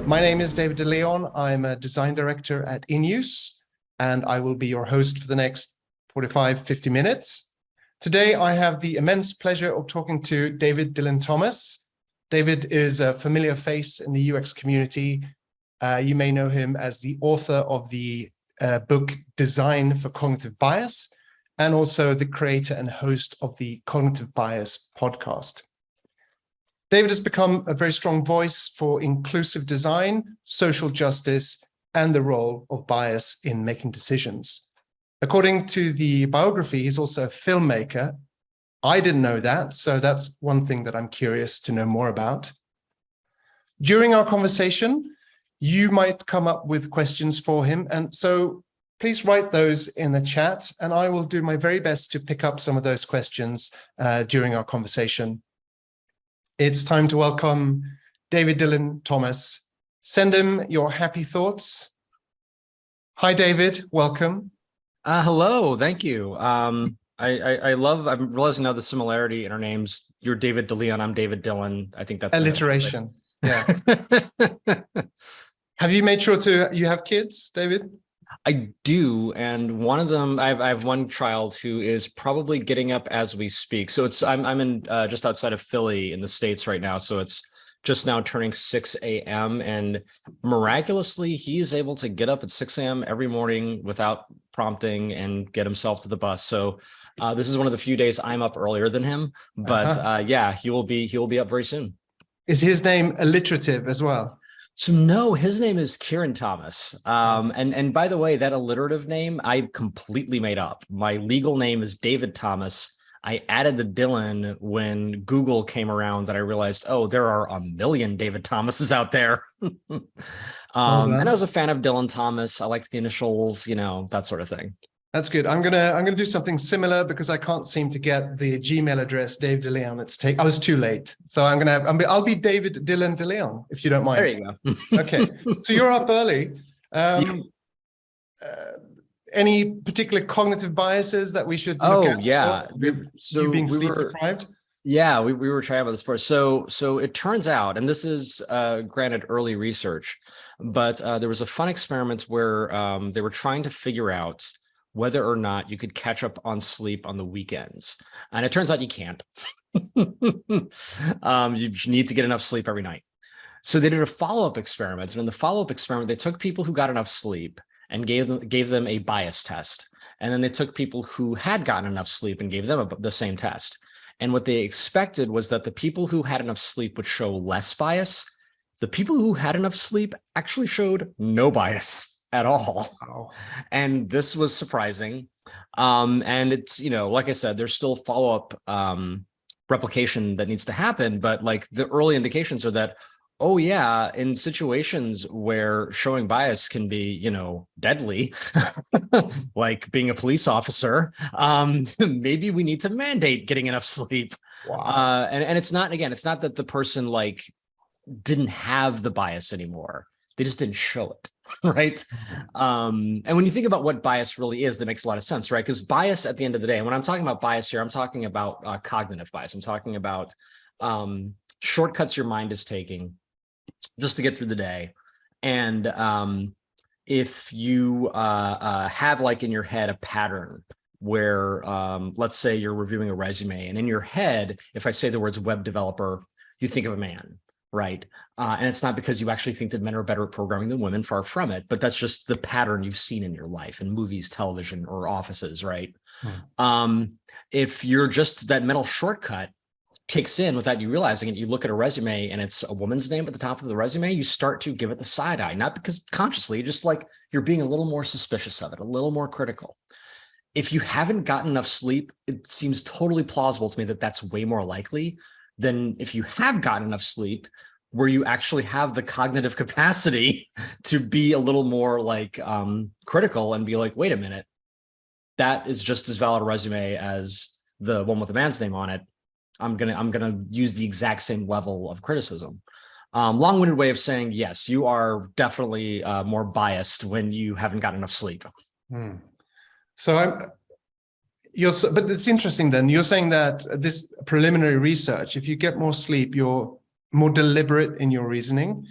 My name is David De Leon. I'm a design director at InUse, and I will be your host for the next 45, 50 minutes. Today, I have the immense pleasure of talking to David Dylan Thomas. David is a familiar face in the UX community. You may know him as the author of the book Design for Cognitive Bias, and also the creator and host of the Cognitive Bias podcast. David has become a very strong voice for inclusive design, social justice, and the role of bias in making decisions. According to the biography, he's also a filmmaker. I didn't know that, so that's one thing that I'm curious to know more about. During our conversation, you might come up with questions for him, and so please write those in the chat, and I will do my very best to pick up some of those questions during our conversation. It's time to welcome David Dylan Thomas. Send him your happy thoughts. Hi, David. Welcome. Hello. Thank you. I'm realizing now the similarity in our names. You're David De Leon. I'm David Dylan. I think that's alliteration. Yeah. Have you made sure you have kids, David? I do, and one of them, I have one child who is probably getting up as we speak. So I'm in just outside of Philly in the States right now. So it's just now turning 6 a.m. and miraculously he is able to get up at 6 a.m. every morning without prompting and get himself to the bus. So this is one of the few days I'm up earlier than him. But yeah, he will be up very soon. Is his name alliterative as well? So no, his name is Kieran Thomas. And by the way, that alliterative name I completely made up. My legal name is David Thomas. I added the Dylan when Google came around and I realized, oh, there are a million David Thomases out there. And I was a fan of Dylan Thomas. I liked the initials, you know, that sort of thing. That's good. I'm gonna do something similar because I can't seem to get the Gmail address Dave De Leon. I was too late, so I'll be David Dylan De Leon if you don't mind. There you go. Okay, so you're up early. Any particular cognitive biases that we should look at? Yeah. So you being sleep deprived? Yeah, we were chatting about this first. So it turns out, and this is granted early research, but there was a fun experiment where they were trying to figure out whether or not you could catch up on sleep on the weekends. And it turns out you can't. You need to get enough sleep every night. So they did a follow-up experiment. And in the follow-up experiment, they took people who got enough sleep and gave them a bias test. And then they took people who had gotten enough sleep and gave them the same test. And what they expected was that the people who had enough sleep would show less bias. The people who had enough sleep actually showed no bias at all. Wow. And this was surprising. And it's, you know, like I said, there's still follow-up replication that needs to happen, but like the early indications are that, oh yeah, in situations where showing bias can be, you know, deadly, like being a police officer, maybe we need to mandate getting enough sleep. Wow. And it's not, again, it's not that the person like didn't have the bias anymore. They just didn't show it. Right. And when you think about what bias really is, that makes a lot of sense, right? Because bias at the end of the day, and when I'm talking about bias here, I'm talking about cognitive bias. I'm talking about shortcuts your mind is taking just to get through the day. And if you have like in your head a pattern where, let's say you're reviewing a resume, and in your head, if I say the words web developer, you think of a man. Right. And it's not because you actually think that men are better at programming than women, far from it, but that's just the pattern you've seen in your life in movies, television, or offices, right? If you're just that mental shortcut kicks in without you realizing it, you look at a resume and it's a woman's name at the top of the resume, you start to give it the side eye, not because consciously, just like you're being a little more suspicious of it, a little more critical. If you haven't gotten enough sleep, it seems totally plausible to me that that's way more likely than if you have gotten enough sleep, where you actually have the cognitive capacity to be a little more like critical and be like, wait a minute, that is just as valid a resume as the one with the man's name on it. I'm gonna use the exact same level of criticism. Long-winded way of saying, yes, you are definitely more biased when you haven't got enough sleep. So but it's interesting then, you're saying that this preliminary research, if you get more sleep, you're more deliberate in your reasoning.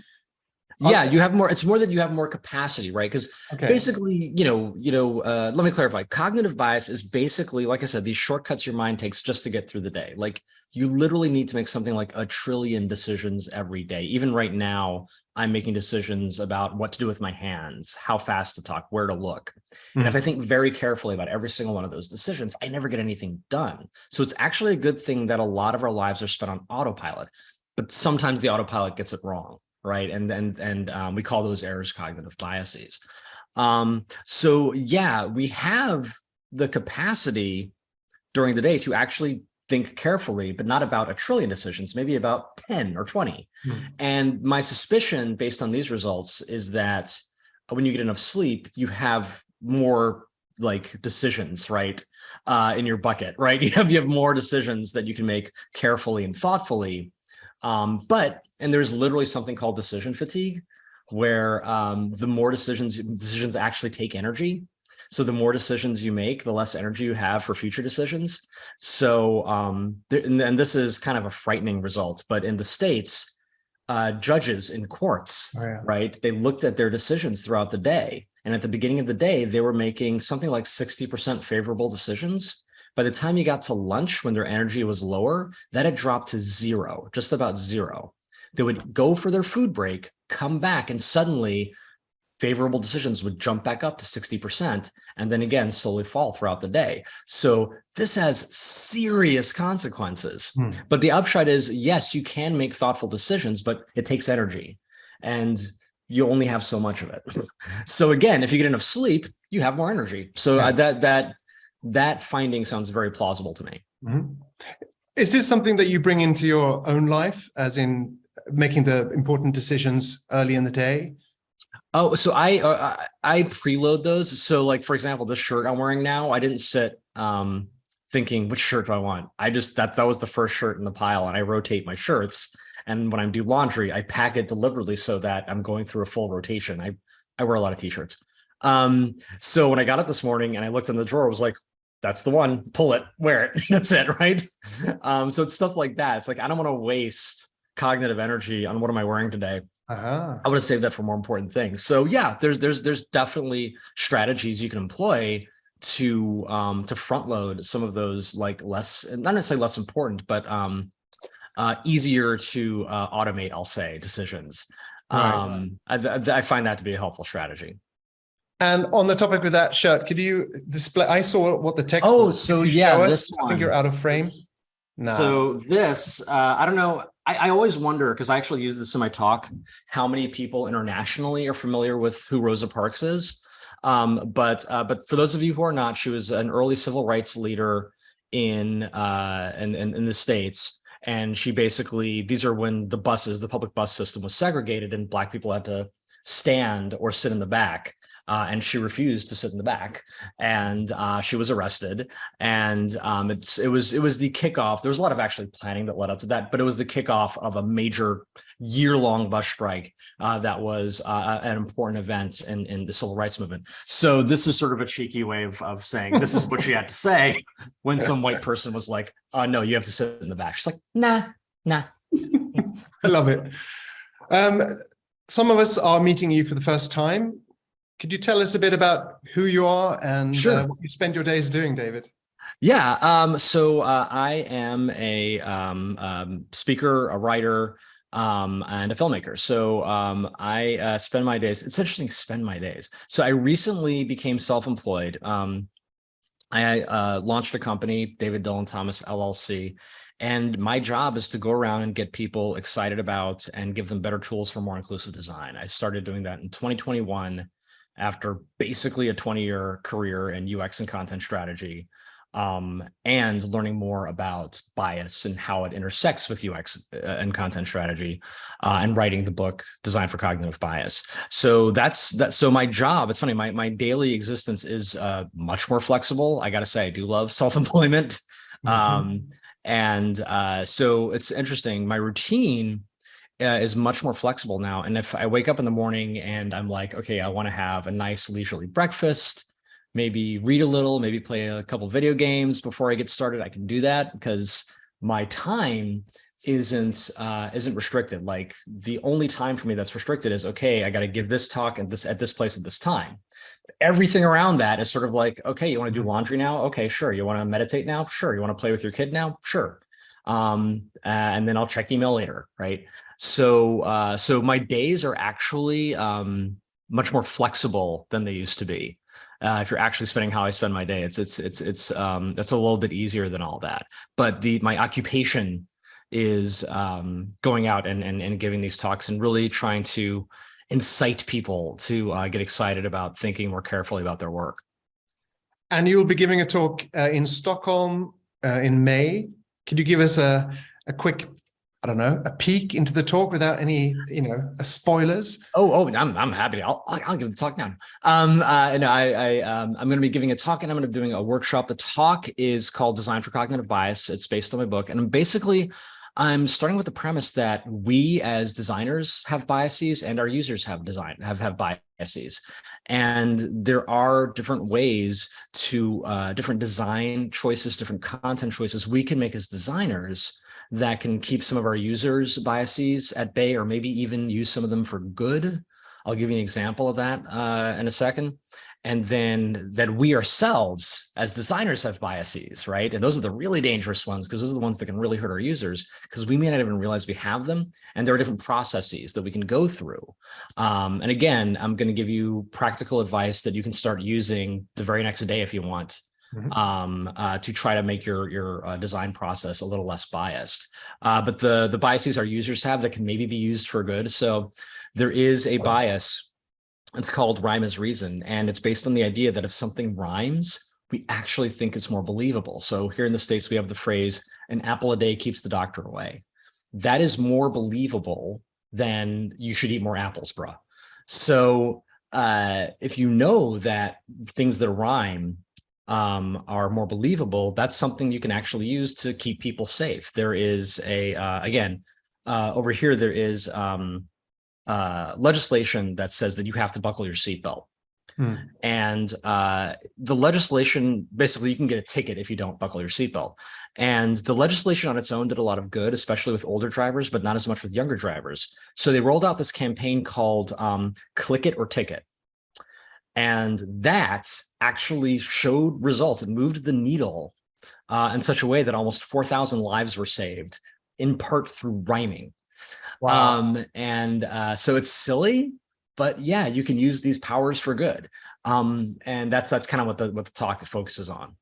Yeah, you have more. It's more that you have more capacity, right? Because Okay. basically, let me clarify. Cognitive bias is basically, like I said, these shortcuts your mind takes just to get through the day. Like you literally need to make something like 1 trillion decisions every day. Even right now, I'm making decisions about what to do with my hands, how fast to talk, where to look. And if I think very carefully about every single one of those decisions, I never get anything done. So it's actually a good thing that a lot of our lives are spent on autopilot, but sometimes the autopilot gets it wrong. Right. And we call those errors cognitive biases. So yeah, we have the capacity during the day to actually think carefully, but not about 1 trillion decisions, maybe about 10 or 20. And my suspicion based on these results is that when you get enough sleep, you have more like decisions, right? In your bucket, right? You have more decisions that you can make carefully and thoughtfully. And there's literally something called decision fatigue, where the more decisions actually take energy. So the more decisions you make, the less energy you have for future decisions. So, and this is kind of a frightening result, but in the States, judges in courts, right, they looked at their decisions throughout the day. And at the beginning of the day, they were making something like 60% favorable decisions. By the time you got to lunch, when their energy was lower, that had dropped to zero, just about zero. They would go for their food break, come back, and suddenly favorable decisions would jump back up to 60%, and then again, slowly fall throughout the day. So this has serious consequences. But the upshot is, yes, you can make thoughtful decisions, but it takes energy. And you only have so much of it. So again, if you get enough sleep, you have more energy. So that finding sounds very plausible to me. Is this something that you bring into your own life, as in making the important decisions early in the day? Oh, so I preload those. So like, for example, this shirt I'm wearing now, I didn't sit thinking, which shirt do I want? I just, that was the first shirt in the pile, and I rotate my shirts. And when I do laundry, I pack it deliberately so that I'm going through a full rotation. I wear a lot of t-shirts. So when I got up this morning and I looked in the drawer, I was like, that's the one, pull it, wear it. That's it, right? So it's stuff like that. It's like, I don't want to waste cognitive energy on what am I wearing today. I want to save that for more important things. So yeah, there's definitely strategies you can employ to front load some of those, like less, not necessarily less important, but easier to automate, I'll say, decisions. I find that to be a helpful strategy. And on the topic of that shirt, could you display? I saw what the text was. Oh, so yeah, this one. I think you're out of frame. So this, I don't know. I always wonder, because I actually use this in my talk, how many people internationally are familiar with who Rosa Parks is. But for those of you who are not, she was an early civil rights leader in the States. And she basically, these are when the public bus system was segregated and Black people had to stand or sit in the back. And she refused to sit in the back, and she was arrested. And it was the kickoff. There was a lot of actually planning that led up to that, but it was the kickoff of a major year-long bus strike that was an important event in the civil rights movement. So this is sort of a cheeky way of saying this is what she had to say when some white person was like, no, you have to sit in the back. She's like, nah. I love it. Some of us are meeting you for the first time. Could you tell us a bit about who you are and what you spend your days doing, David? Yeah. So I am a speaker, a writer, and a filmmaker. So I spend my days. It's interesting, spend my days. So I recently became self-employed. I launched a company, David Dillon Thomas LLC. And my job is to go around and get people excited about and give them better tools for more inclusive design. I started doing that in 2021. After basically a 20-year career in UX and content strategy, and learning more about bias and how it intersects with UX and content strategy, and writing the book Design for Cognitive Bias. So that's that. So my job, it's funny, my daily existence is much more flexible. I got to say, I do love self-employment. So it's interesting. My routine is much more flexible now. And if I wake up in the morning and I'm like, okay, I want to have a nice leisurely breakfast, maybe read a little, maybe play a couple video games before I get started, I can do that because my time isn't restricted. Like the only time for me that's restricted is, okay, I got to give this talk at this place at this time. Everything around that is sort of like, okay, you want to do laundry now? Okay, sure. You want to meditate now? Sure. You want to play with your kid now? Sure. And then I'll check email later, right? So my days are actually much more flexible than they used to be. If you're actually spending how I spend my day, it's that's a little bit easier than all that. But my occupation is going out and giving these talks and really trying to incite people to get excited about thinking more carefully about their work. And you'll be giving a talk in Stockholm in May. Could you give us a quick, I don't know, a peek into the talk without any, spoilers? I'm happy. I'll give the talk now. I'm going to be giving a talk and I'm going to be doing a workshop. The talk is called Design for Cognitive Bias. It's based on my book, and I'm starting with the premise that we as designers have biases and our users have biases. And there are different ways to different design choices, different content choices we can make as designers that can keep some of our users' biases at bay, or maybe even use some of them for good. I'll give you an example of that in a second. And then that we ourselves as designers have biases, right? And those are the really dangerous ones, because those are the ones that can really hurt our users, because we may not even realize we have them. And there are different processes that we can go through. And again, I'm going to give you practical advice that you can start using the very next day if you want, to try to make your design process a little less biased. But the biases our users have that can maybe be used for good. So there is a bias. It's called rhyme as reason, and it's based on the idea that if something rhymes, we actually think it's more believable. So here in the States, we have the phrase, an apple a day keeps the doctor away. That is more believable than you should eat more apples, bruh. So if you know that things that rhyme are more believable, that's something you can actually use to keep people safe. There is over here, there is legislation that says that you have to buckle your seatbelt. And the legislation, basically, you can get a ticket if you don't buckle your seatbelt. And the legislation on its own did a lot of good, especially with older drivers, but not as much with younger drivers. So they rolled out this campaign called Click It or Ticket. And that actually showed results. It moved the needle in such a way that almost 4,000 lives were saved, in part through rhyming. Wow. So it's silly, but yeah, you can use these powers for good. And that's kind of what the talk focuses on.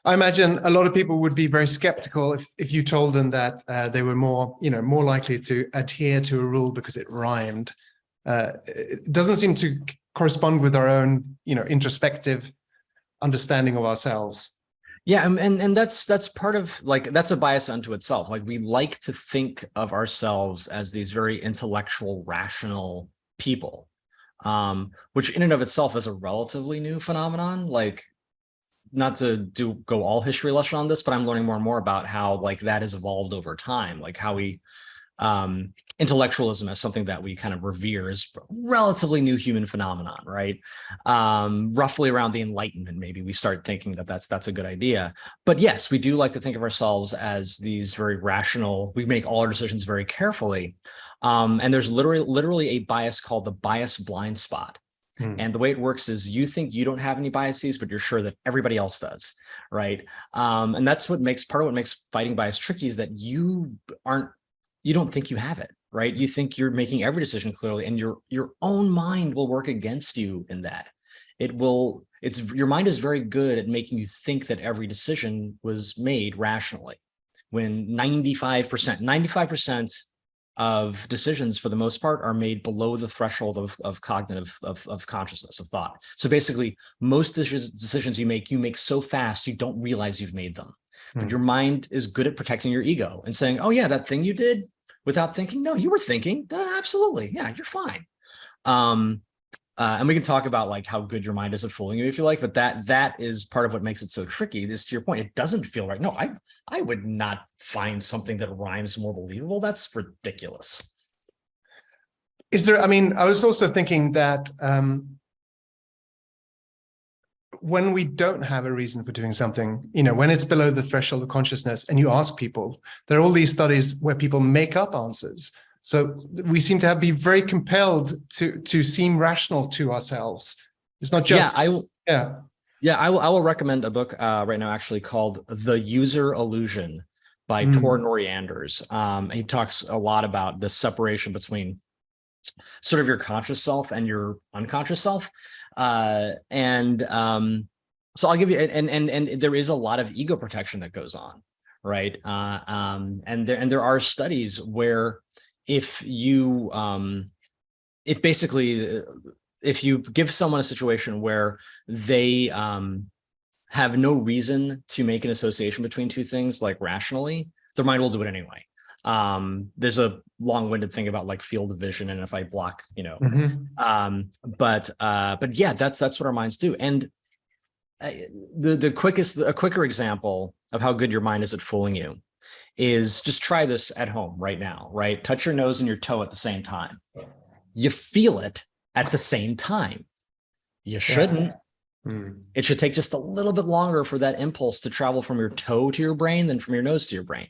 I imagine a lot of people would be very skeptical if you told them that they were more likely to adhere to a rule because it rhymed. It doesn't seem to correspond with our own, introspective understanding of ourselves. Yeah, and that's part of, like, that's a bias unto itself. Like, we like to think of ourselves as these very intellectual, rational people, which in and of itself is a relatively new phenomenon. Like, not to go all history lesson on this, but I'm learning more and more about how, like, that has evolved over time, like how we intellectualism as something that we kind of revere is relatively new human phenomenon, right? Roughly around the Enlightenment, maybe we start thinking that that's a good idea. But yes, we do like to think of ourselves as these very rational, we make all our decisions very carefully. And there's literally a bias called the bias blind spot. And the way it works is you think you don't have any biases, but you're sure that everybody else does, right? And that's part of what makes fighting bias tricky, is that you don't think you have it, right? You think you're making every decision clearly, and your own mind will work against you in that. Your mind is very good at making you think that every decision was made rationally, when 95% of decisions, for the most part, are made below the threshold of cognitive, of consciousness, of thought. So basically, most decisions you make so fast you don't realize you've made them. But your mind is good at protecting your ego and saying, oh yeah, that thing you did without thinking. No, you were thinking. Absolutely. Yeah, you're fine. And we can talk about, like, how good your mind is at fooling you if you like, but that is part of what makes it so tricky. This, to your point, it doesn't feel right. No, I would not find something that rhymes more believable. That's ridiculous. I was also thinking that when we don't have a reason for doing something, when it's below the threshold of consciousness and you ask people, there are all these studies where people make up answers. So we seem to be very compelled to seem rational to ourselves. It's not just, I will recommend a book right now actually called The User Illusion by Tor Nori-Anders. He talks a lot about the separation between sort of your conscious self and your unconscious self. So I'll give you, and there is a lot of ego protection that goes on, right? And there are studies where if you give someone a situation where they have no reason to make an association between two things, like rationally, their mind will do it anyway. There's a long-winded thing about like field of vision, and if I block, but yeah, that's what our minds do. And a quicker example of how good your mind is at fooling you is just try this at home right now, right? Touch your nose and your toe at the same time. You feel it at the same time. You shouldn't. It should take just a little bit longer for that impulse to travel from your toe to your brain than from your nose to your brain.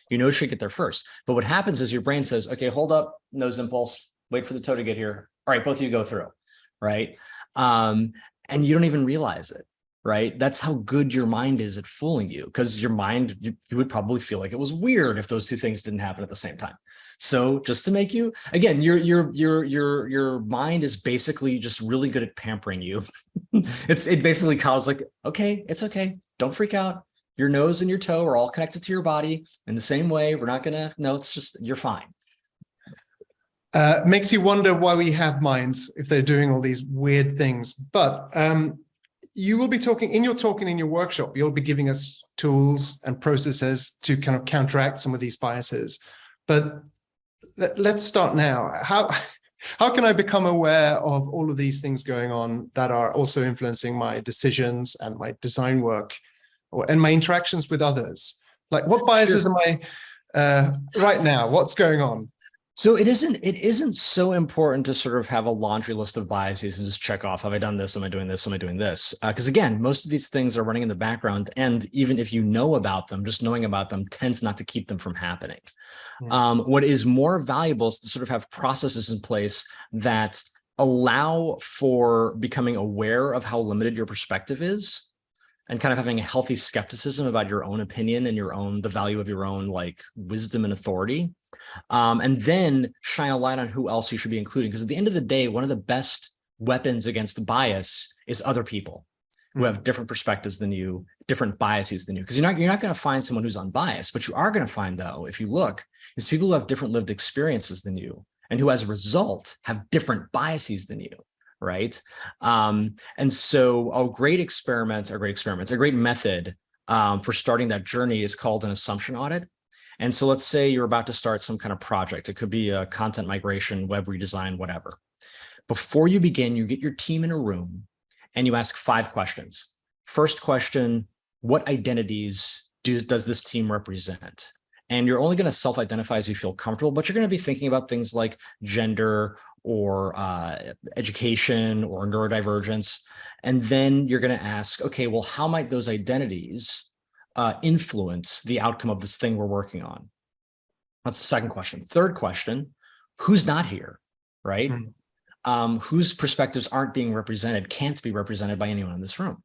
Your nose should get there first. But what happens is your brain says, okay, hold up, nose impulse, wait for the toe to get here. All right, both of you go through, right? And you don't even realize it, right? That's how good your mind is at fooling you, because your mind, you would probably feel like it was weird if those two things didn't happen at the same time. So just to make you, again, your mind is basically just really good at pampering you. It basically calls like, okay, it's okay. Don't freak out. Your nose and your toe are all connected to your body in the same way. We're not gonna, no, it's just, you're fine. Makes you wonder why we have minds if they're doing all these weird things. But you will be talking in your talk and in your workshop, you'll be giving us tools and processes to kind of counteract some of these biases. But let's start now. How can I become aware of all of these things going on that are also influencing my decisions and my design work and my interactions with others? Like, what biases am I right now? What's going on? So it isn't so important to sort of have a laundry list of biases and just check off, have I done this? Am I doing this? Am I doing this? Because again, most of these things are running in the background. And even if you know about them, just knowing about them tends not to keep them from happening. What is more valuable is to sort of have processes in place that allow for becoming aware of how limited your perspective is, and kind of having a healthy skepticism about your own opinion and the value of your own like wisdom and authority. And then shine a light on who else you should be including. Because at the end of the day, one of the best weapons against bias is other people who have different perspectives than you, different biases than you. Because you're not going to find someone who's unbiased. But you are going to find, though, if you look, is people who have different lived experiences than you, and who as a result have different biases than you. Right. And so a great method for starting that journey is called an assumption audit. And so let's say you're about to start some kind of project. It could be a content migration, web redesign, whatever. Before you begin, you get your team in a room and you ask 5 questions. First question, what identities does this team represent? And you're only going to self-identify as you feel comfortable, but you're going to be thinking about things like gender or education or neurodivergence. And then you're going to ask, okay, well, how might those identities influence the outcome of this thing we're working on? That's the second question. Third question, who's not here, right? Whose perspectives aren't being represented, can't be represented by anyone in this room.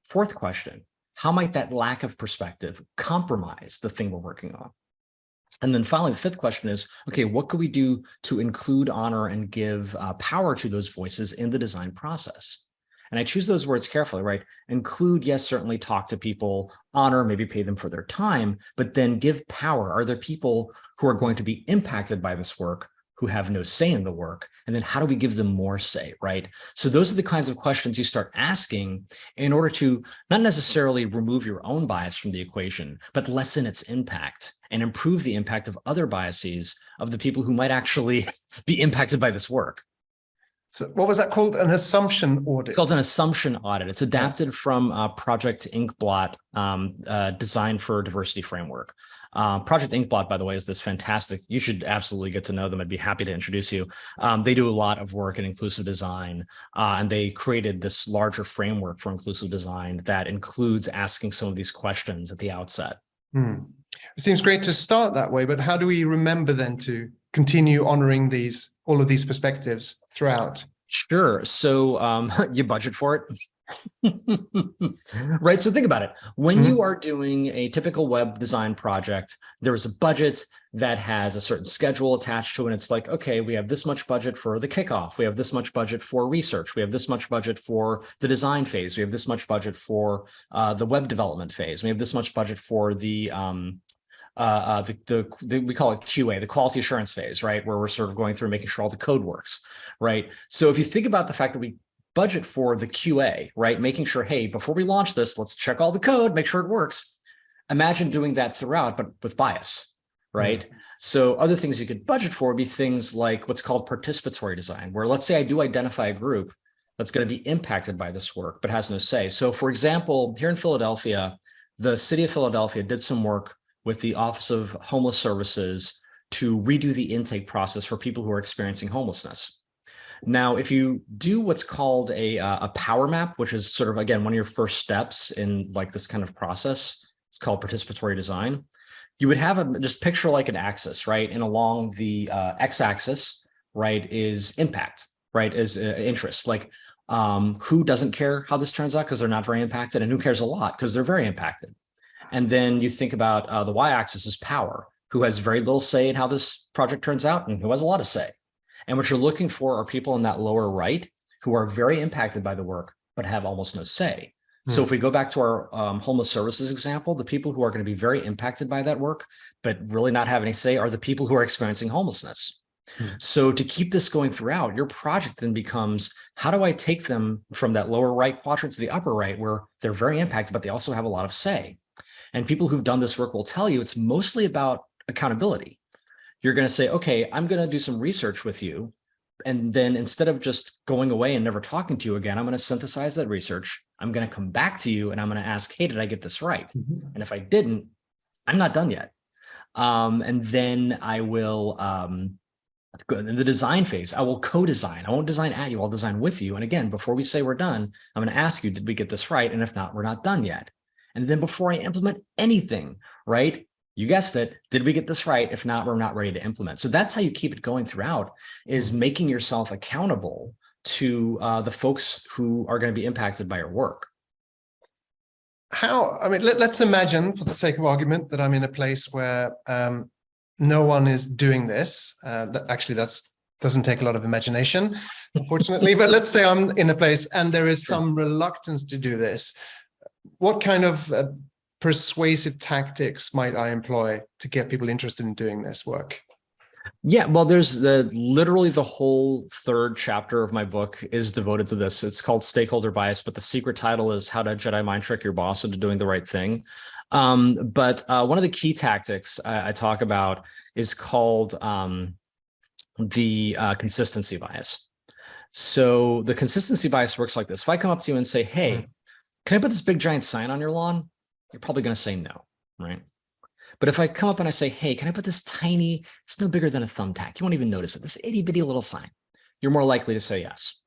Fourth question, how might that lack of perspective compromise the thing we're working on? And then finally, the fifth question is, okay, what could we do to include, honor, and give power to those voices in the design process? And I choose those words carefully, right? Include, yes, certainly talk to people, honor, maybe pay them for their time, but then give power. Are there people who are going to be impacted by this work who have no say in the work? And then how do we give them more say, right? So those are the kinds of questions you start asking in order to not necessarily remove your own bias from the equation, but lessen its impact and improve the impact of other biases of the people who might actually be impacted by this work. So what was that called? An assumption audit? It's called an assumption audit. It's adapted from Project Inkblot, Design for Diversity Framework. Project Inkblot, by the way, is this fantastic. You should absolutely get to know them. I'd be happy to introduce you. They do a lot of work in inclusive design, and they created this larger framework for inclusive design that includes asking some of these questions at the outset. It seems great to start that way, but how do we remember then to continue honoring all of these perspectives throughout? Sure. So you budget for it. Right. So think about it. When you are doing a typical web design project, there is a budget that has a certain schedule attached to it. It's like, okay, we have this much budget for the kickoff. We have this much budget for research. We have this much budget for the design phase. We have this much budget for the web development phase. We have this much budget for the we call it QA, the quality assurance phase, right? Where we're sort of going through making sure all the code works, right? So if you think about the fact that we budget for the QA, right? Making sure, hey, before we launch this, let's check all the code, make sure it works. Imagine doing that throughout, but with bias, right? So other things you could budget for would be things like what's called participatory design, where let's say I do identify a group that's going to be impacted by this work, but has no say. So for example, here in Philadelphia, the city of Philadelphia did some work with the Office of Homeless Services to redo the intake process for people who are experiencing homelessness. Now, if you do what's called a power map, which is sort of, again, one of your first steps in like this kind of process, it's called participatory design. You would have just picture like an axis, right? And along the x-axis, right, is impact, right, is interest. Like who doesn't care how this turns out because they're not very impacted, and who cares a lot because they're very impacted. And then you think about the y-axis is power, who has very little say in how this project turns out and who has a lot of say. And what you're looking for are people in that lower right who are very impacted by the work, but have almost no say. So if we go back to our homeless services example, the people who are going to be very impacted by that work, but really not have any say are the people who are experiencing homelessness. So to keep this going throughout, your project then becomes, how do I take them from that lower right quadrant to the upper right, where they're very impacted, but they also have a lot of say? And people who've done this work will tell you it's mostly about accountability. You're going to say, okay, I'm going to do some research with you. And then instead of just going away and never talking to you again, I'm going to synthesize that research. I'm going to come back to you and I'm going to ask, hey, did I get this right? And if I didn't, I'm not done yet. And then I will, in the design phase, I will co-design. I won't design at you, I'll design with you. And again, before we say we're done, I'm going to ask you, did we get this right? And if not, we're not done yet. And then before I implement anything, right? You guessed it. Did we get this right? If not, we're not ready to implement. So that's how you keep it going throughout, is making yourself accountable to the folks who are going to be impacted by your work. I mean, let's imagine, for the sake of argument, that I'm in a place where no one is doing this. That doesn't take a lot of imagination, unfortunately. But let's say I'm in a place and there is some reluctance to do this. What kind of persuasive tactics might I employ to get people interested in doing this work? Yeah, well, there's literally the whole third chapter of my book is devoted to this. It's called Stakeholder Bias, but the secret title is How to Jedi Mind Trick Your Boss into Doing the Right Thing. But one of the key tactics I talk about is called the consistency bias. So the consistency bias works like this. If I come up to you and say, hey, can I put this big giant sign on your lawn? You're probably going to say no, right? But if I come up and I say, hey, can I put this tiny, it's no bigger than a thumbtack, you won't even notice it, this itty bitty little sign, you're more likely to say yes.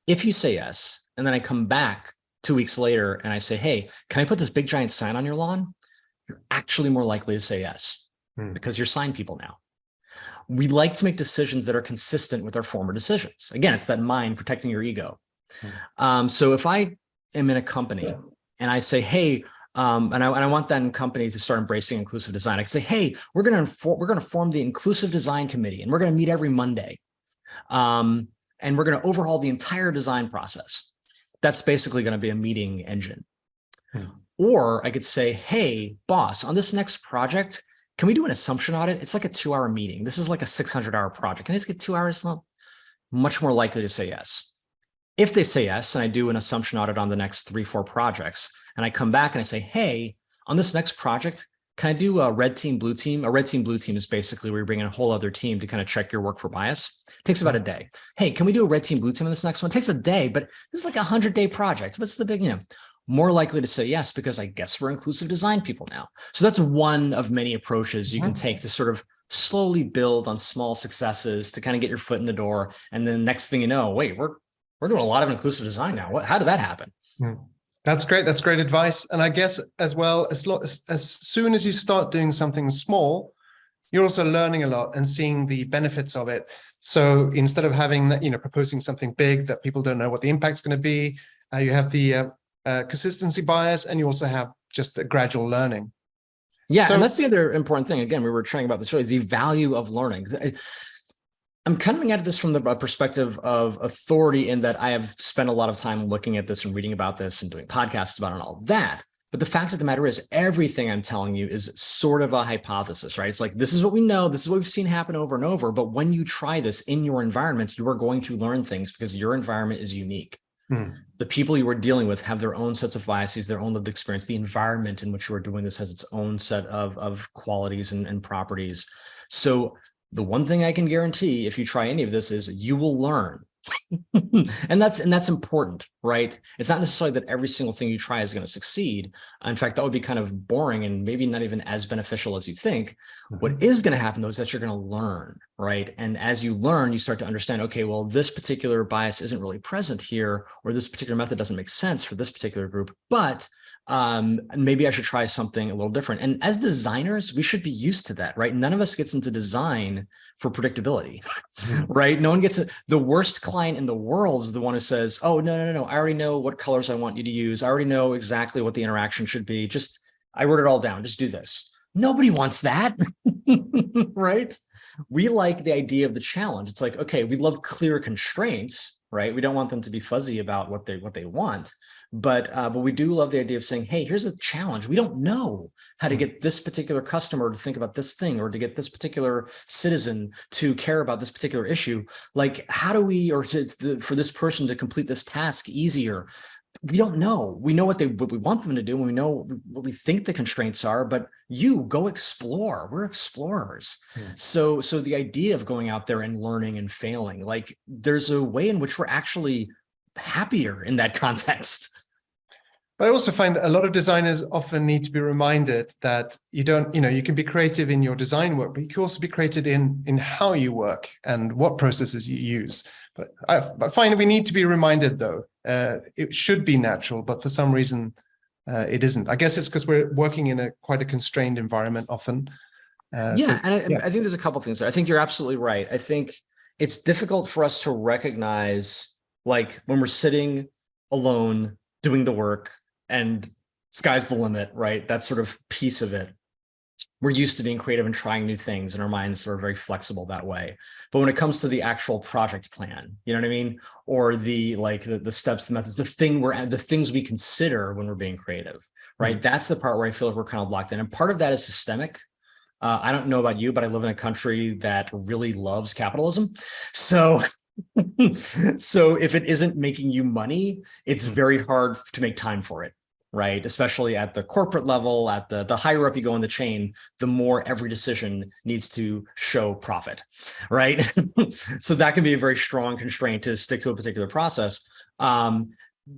If you say yes, and then I come back 2 weeks later and I say, hey, can I put this big giant sign on your lawn? You're actually more likely to say yes, because you're sign people now. We like to make decisions that are consistent with our former decisions. Again, it's that mind protecting your ego. So if I am in a company and I say, hey, and I want that company to start embracing inclusive design, I can say, hey, we're going to form the inclusive design committee, and we're going to meet every Monday. And we're going to overhaul the entire design process. That's basically going to be a meeting engine. Or I could say, hey, boss, on this next project, can we do an assumption audit? It's like a 2-hour meeting. This is like a 600-hour project. Can I just get 2 hours? No, much more likely to say yes. If they say yes, and I do an assumption audit on the next 3-4 projects, and I come back and I say, hey, on this next project, can I do a red team, blue team? A red team, blue team is basically where you bring in a whole other team to kind of check your work for bias. It takes about a day. Hey, can we do a red team, blue team on this next one? It takes a day, but this is like 100-day project. What's the big, more likely to say yes, because I guess we're inclusive design people now. So that's one of many approaches you can take to sort of slowly build on small successes to kind of get your foot in the door. And then next thing you know, wait, we're doing a lot of inclusive design now. How did that happen? That's great. That's great advice. And I guess as well, as soon as you start doing something small, you're also learning a lot and seeing the benefits of it. So instead of having, proposing something big that people don't know what the impact's going to be, you have the consistency bias, and you also have just a gradual learning. Yeah, so, and that's the other important thing. Again, we were chatting about this earlier, the value of learning. I'm coming at this from the perspective of authority in that I have spent a lot of time looking at this and reading about this and doing podcasts about it and all that. But the fact of the matter is everything I'm telling you is sort of a hypothesis, right? It's like, this is what we know. This is what we've seen happen over and over. But when you try this in your environment, you are going to learn things because your environment is unique. The people you are dealing with have their own sets of biases, their own lived experience. The environment in which you are doing this has its own set of qualities and properties. So the one thing I can guarantee if you try any of this is you will learn. and that's important, right? It's not necessarily that every single thing you try is going to succeed. In fact, that would be kind of boring and maybe not even as beneficial as you think. What is going to happen though is that you're going to learn, right? And as you learn, you start to understand, okay, well, this particular bias isn't really present here, or this particular method doesn't make sense for this particular group, but maybe I should try something a little different. And as designers, we should be used to that, right? None of us gets into design for predictability, right? No one gets it. The worst client in the world is the one who says, oh, no. I already know what colors I want you to use. I already know exactly what the interaction should be. I wrote it all down. Just do this. Nobody wants that, right? We like the idea of the challenge. It's like, okay, we love clear constraints, right? We don't want them to be fuzzy about what they want. But we do love the idea of saying, hey, here's a challenge. We don't know how to get this particular customer to think about this thing, or to get this particular citizen to care about this particular issue. Like, how do we, or for this person to complete this task easier? We don't know. We know what we want them to do, and we know what we think the constraints are, but you go explore. We're explorers. So the idea of going out there and learning and failing, like, there's a way in which we're actually happier in that context. But I also find that a lot of designers often need to be reminded that you don't, you can be creative in your design work, but you can also be creative in how you work and what processes you use. But I find we need to be reminded, though. It should be natural, but for some reason it isn't. I guess it's because we're working in quite a constrained environment often. I think there's a couple things there. I think you're absolutely right. I think it's difficult for us to recognize, like, when we're sitting alone doing the work and sky's the limit, right? That sort of piece of it. We're used to being creative and trying new things, and our minds are very flexible that way. But when it comes to the actual project plan, you know what I mean? Or the steps, the methods, the things we consider when we're being creative, right? That's the part where I feel like we're kind of locked in. And part of that is systemic. I don't know about you, but I live in a country that really loves capitalism. So if it isn't making you money, it's very hard to make time for it, right? Especially at the corporate level, at the higher up you go in the chain, the more every decision needs to show profit, right? So that can be a very strong constraint to stick to a particular process.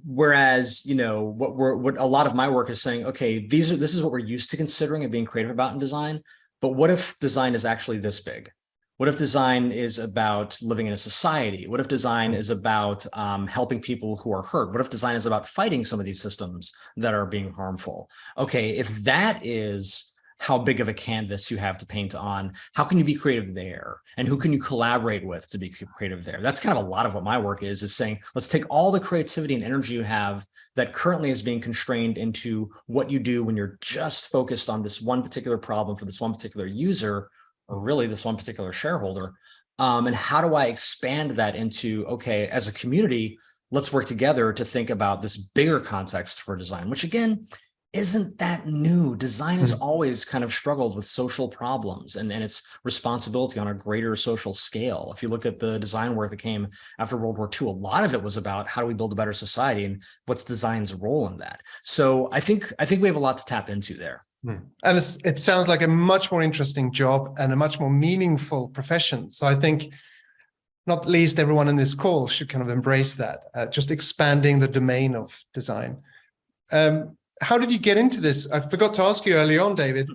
Whereas, what a lot of my work is saying, okay, this is what we're used to considering and being creative about in design. But what if design is actually this big? What if design is about living in a society? What if design is about helping people who are hurt? What if design is about fighting some of these systems that are being harmful? Okay, if that is how big of a canvas you have to paint on, how can you be creative there? And who can you collaborate with to be creative there? That's kind of a lot of what my work is saying, let's take all the creativity and energy you have that currently is being constrained into what you do when you're just focused on this one particular problem for this one particular user, or really this one particular shareholder. And how do I expand that into, okay, as a community, let's work together to think about this bigger context for design, which again, isn't that new. Design has always kind of struggled with social problems and its responsibility on a greater social scale. If you look at the design work that came after World War II, a lot of it was about how do we build a better society and what's design's role in that. So I think we have a lot to tap into there. And it sounds like a much more interesting job and a much more meaningful profession. So I think not least everyone in this call should kind of embrace that, just expanding the domain of design. How did you get into this? I forgot to ask you early on, David.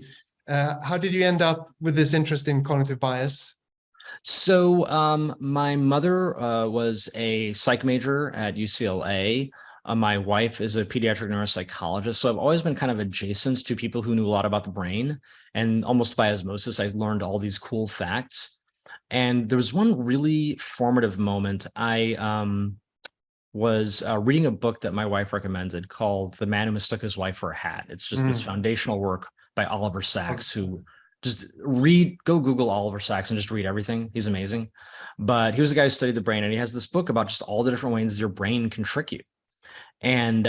How did you end up with this interest in cognitive bias? So my mother was a psych major at UCLA. My wife is a pediatric neuropsychologist. So I've always been kind of adjacent to people who knew a lot about the brain. And almost by osmosis, I learned all these cool facts. And there was one really formative moment. I was reading a book that my wife recommended called The Man Who Mistook His Wife for a Hat. It's just this foundational work by Oliver Sacks, who just go Google Oliver Sacks and just read everything. He's amazing. But he was a guy who studied the brain, and he has this book about just all the different ways your brain can trick you. And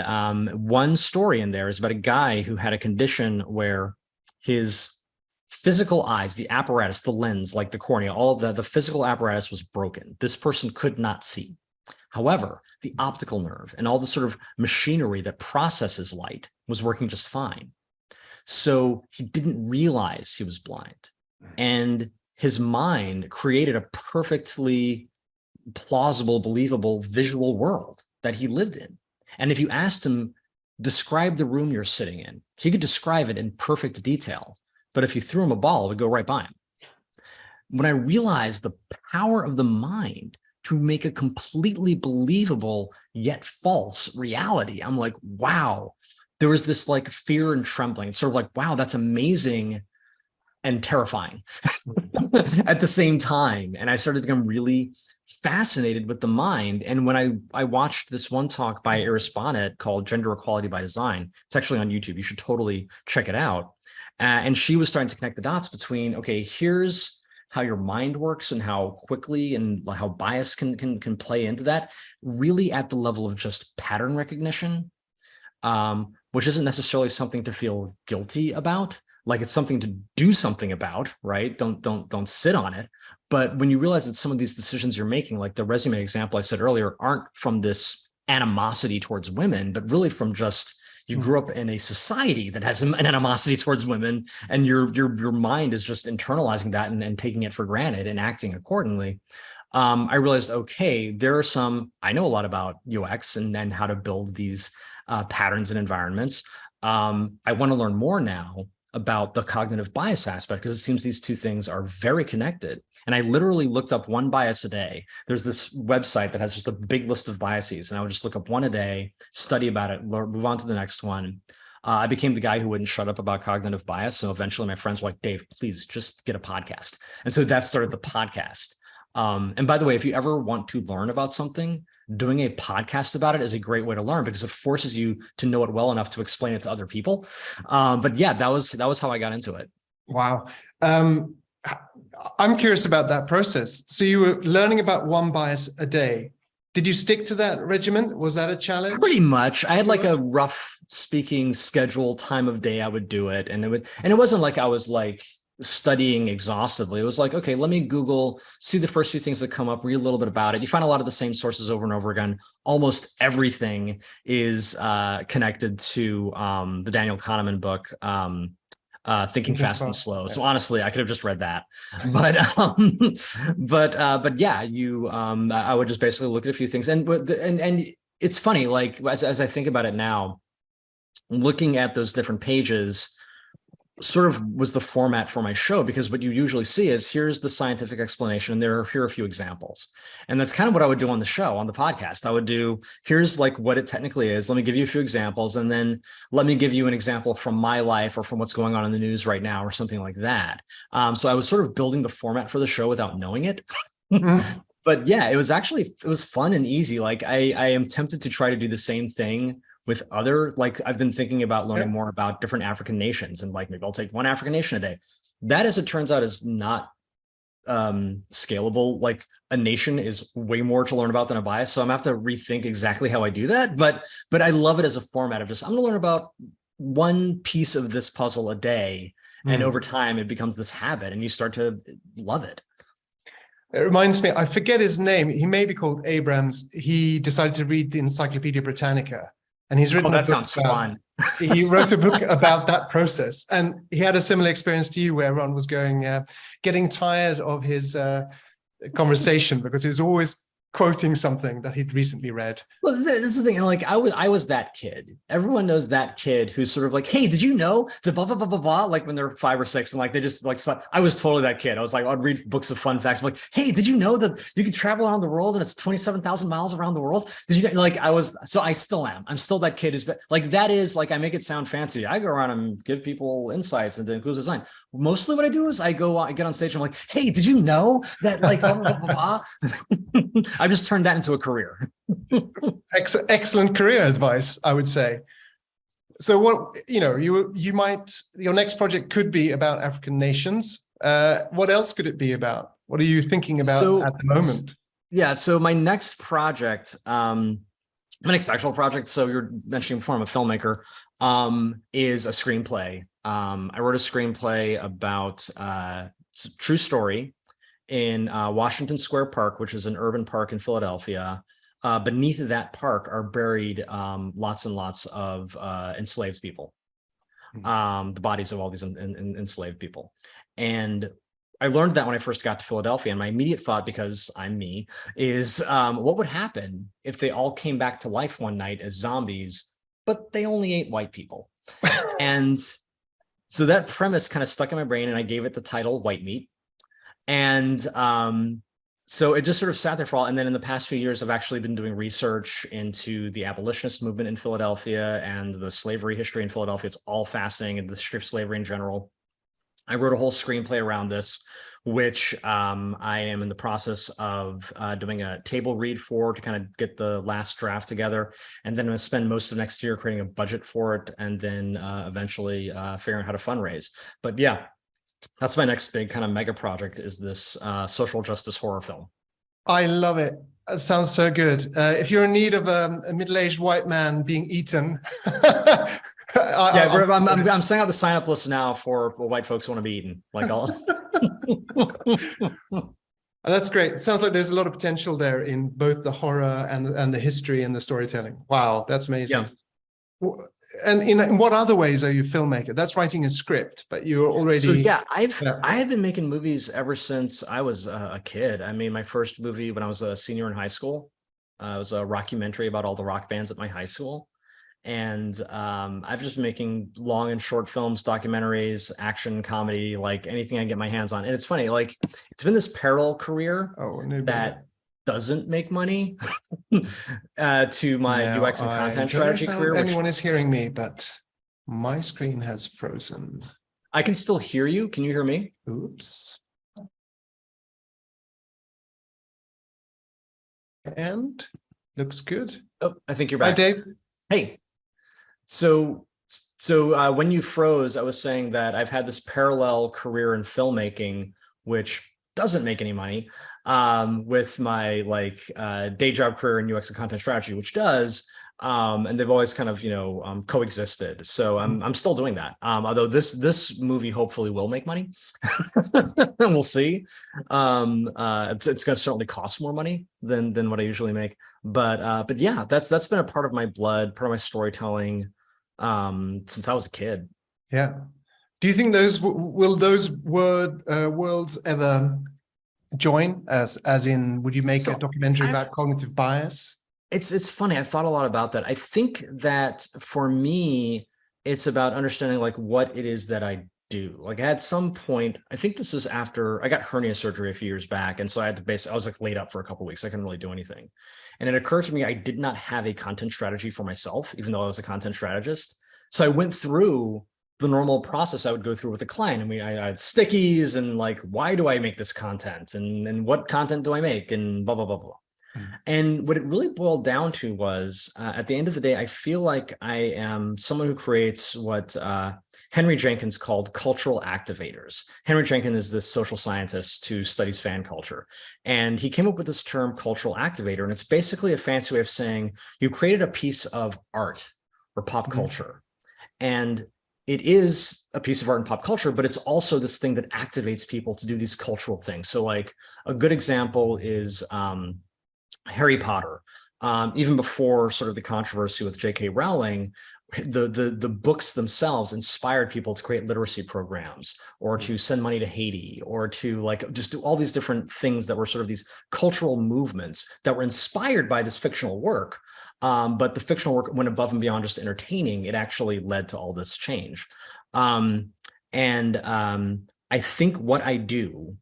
one story in there is about a guy who had a condition where his physical eyes, the apparatus, the lens, like the cornea, all of the physical apparatus was broken. This person could not see. However, the optical nerve and all the sort of machinery that processes light was working just fine. So he didn't realize he was blind. And his mind created a perfectly plausible, believable visual world that he lived in. And if you asked him, describe the room you're sitting in, he could describe it in perfect detail. But if you threw him a ball, it would go right by him. When I realized the power of the mind to make a completely believable yet false reality, I'm like, wow, there was this like fear and trembling. It's sort of like, wow, that's amazing and terrifying at the same time. And I started to become really fascinated with the mind. And when I watched this one talk by Iris Bonet called Gender Equality by Design, it's actually on YouTube. You should totally check it out. And she was starting to connect the dots between, okay, here's how your mind works and how quickly and how bias can play into that, really at the level of just pattern recognition, which isn't necessarily something to feel guilty about. Like it's something to do something about, right? Don't sit on it. But when you realize that some of these decisions you're making, like the resume example I said earlier, aren't from this animosity towards women, but really from just you grew up in a society that has an animosity towards women, and your mind is just internalizing that and taking it for granted and acting accordingly. I realized, okay, I know a lot about UX and how to build these patterns and environments. I want to learn more now about the cognitive bias aspect, because it seems these two things are very connected. And I literally looked up one bias a day. There's this website that has just a big list of biases, and I would just look up one a day, study about it, move on to the next one. I became the guy who wouldn't shut up about cognitive bias. So eventually my friends were like, Dave, please just get a podcast. And so that started the podcast. And by the way, if you ever want to learn about something, doing a podcast about it is a great way to learn, because it forces you to know it well enough to explain it to other people. But yeah, that was how I got into it. Wow. I'm curious about that process. So you were learning about one bias a day. Did you stick to that regimen? Was that a challenge? Pretty much. I had like a rough speaking schedule, time of day I would do it. And it wasn't like I was like studying exhaustively. It was like, okay, let me Google, see the first few things that come up, read a little bit about it. You find a lot of the same sources over and over again. Almost everything is connected to the Daniel Kahneman book, Thinking Fast and Slow. So honestly, I could have just read that, but yeah, I would just basically look at a few things, and it's funny, like as I think about it now, looking at those different pages sort of was the format for my show, because what you usually see is here's the scientific explanation, and here are a few examples. And that's kind of what I would do on the show, on the podcast. I would do, here's like what it technically is. Let me give you a few examples, and then let me give you an example from my life or from what's going on in the news right now or something like that. So I was sort of building the format for the show without knowing it. But yeah, it was fun and easy. Like I am tempted to try to do the same thing with other, like I've been thinking about learning more about different African nations, and like maybe I'll take one African nation a day. That, as it turns out, is not scalable. Like a nation is way more to learn about than a bias. So I'm gonna have to rethink exactly how I do that. But I love it as a format of just, I'm gonna learn about one piece of this puzzle a day. And over time it becomes this habit and you start to love it. It reminds me, I forget his name. He may be called Abrams. He decided to read the Encyclopedia Britannica. and he's written Oh, a that book sounds about, fun. he wrote a book about that process, and he had a similar experience to you, where everyone was getting tired of his conversation because he was always quoting something that he'd recently read. Well, this is the thing. And like, I was that kid. Everyone knows that kid who's sort of like, hey, did you know the blah, blah, blah, blah, blah? Like when they're 5 or 6 and like, they just like, I was totally that kid. I was like, I'd read books of fun facts. I'm like, hey, did you know that you could travel around the world and it's 27,000 miles around the world? Did you like, I still am. I'm still that kid who's like, that is like, I make it sound fancy. I go around and give people insights and include design. Mostly what I do is I get on stage and I'm like, hey, did you know that like, blah, blah, blah, blah. I just turned that into a career. Excellent career advice, I would say. So what, your next project could be about African nations. What else could it be about? What are you thinking about at the moment? Yeah, so my next project, my next actual project, so you're mentioning before I'm a filmmaker, is a screenplay. I wrote a screenplay about it's a true story in Washington Square Park, which is an urban park in Philadelphia. Beneath that park are buried lots and lots of enslaved people, the bodies of all these enslaved people. And I learned that when I first got to Philadelphia, and my immediate thought, because I'm me, is what would happen if they all came back to life one night as zombies, but they only ate white people? And so that premise kind of stuck in my brain, and I gave it the title White Meat. And so it just sort of sat there for a while. And then in the past few years, I've actually been doing research into the abolitionist movement in Philadelphia and the slavery history in Philadelphia. It's all fascinating, and the history of slavery in general. I wrote a whole screenplay around this, which I am in the process of doing a table read for to kind of get the last draft together. And then I'm going to spend most of next year creating a budget for it, and then eventually figuring out how to fundraise. But yeah, that's my next big kind of mega project, is this social justice horror film. I love it. That sounds so good. If you're in need of a middle-aged white man being eaten, I'm sending out the sign-up list now for white folks who want to be eaten. Like all. That's great. It sounds like there's a lot of potential there in both the horror and the history and the storytelling. Wow, that's amazing. Yeah. And in what other ways are you a filmmaker? That's writing a script, but you're already... So yeah, I have been making movies ever since I was a kid. I made my first movie when I was a senior in high school. It was a rockumentary about all the rock bands at my high school. And I've just been making long and short films, documentaries, action, comedy, like anything I get my hands on. And it's funny, like it's been this parallel career that doesn't make money to my UX and content strategy career. Anyone is hearing me, but my screen has frozen. I can still hear you. Can you hear me? Oops. And looks good. Oh, I think you're back. Hi, Dave. Hey. So when you froze, I was saying that I've had this parallel career in filmmaking, which doesn't make any money, with my day job career in UX and content strategy, which does, and they've always kind of coexisted. So I'm still doing that. Although this movie hopefully will make money, we'll see. It's going to certainly cost more money than what I usually make. But yeah, that's been a part of my blood, part of my storytelling, since I was a kid. Yeah. Do you think those worlds ever join? As in, would you make a documentary about cognitive bias? It's funny. I've thought a lot about that. I think that for me, it's about understanding like what it is that I do. Like at some point, I think this is after I got hernia surgery a few years back. And so I had to I was like laid up for a couple of weeks. I couldn't really do anything. And it occurred to me, I did not have a content strategy for myself, even though I was a content strategist. So I went through the normal process I would go through with a client. And I had stickies and like, why do I make this content? And what content do I make? And blah, blah, blah, blah. And what it really boiled down to was, at the end of the day, I feel like I am someone who creates what Henry Jenkins called cultural activators. Henry Jenkins is this social scientist who studies fan culture. And he came up with this term cultural activator. And it's basically a fancy way of saying you created a piece of art or pop culture. And it is a piece of art and pop culture, but it's also this thing that activates people to do these cultural things. So like a good example is Harry Potter. even before sort of the controversy with J.K. Rowling, the books themselves inspired people to create literacy programs or to send money to Haiti or to like just do all these different things that were sort of these cultural movements that were inspired by this fictional work. But the fictional work went above and beyond just entertaining. It actually led to all this change. I think what I do